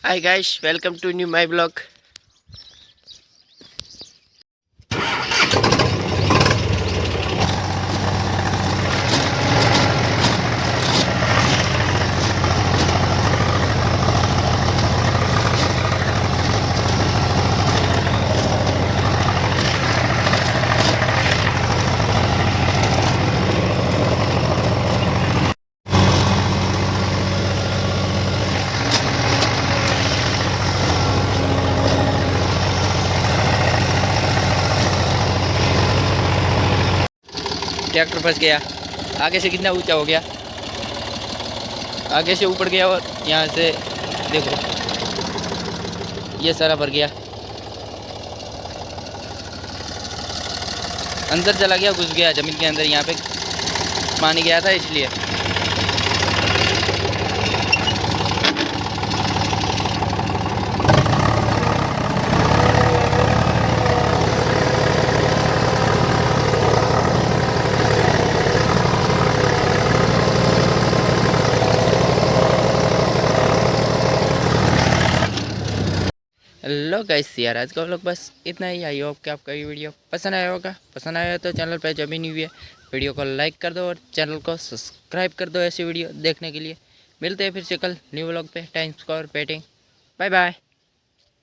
Hi guys, welcome to new my vlog. Tractor फंस गया। आगे से कितना ऊंचा हो गया, आगे से ऊपर गया और यहाँ से देखो ये सारा भर गया, अंदर चला गया, घुस गया ज़मीन के अंदर। यहाँ पे पानी गया था इसलिए। हेलो गाइस, यार आज का व्लॉग बस इतना ही। आई होप कि आपका ये वीडियो पसंद आया होगा। पसंद आया तो चैनल पर जब भी न्यू है वीडियो को लाइक कर दो और चैनल को सब्सक्राइब कर दो ऐसी वीडियो देखने के लिए। मिलते हैं फिर से कल न्यू व्लॉग पे। टाइम स्कोर पेटिंग, बाय बाय।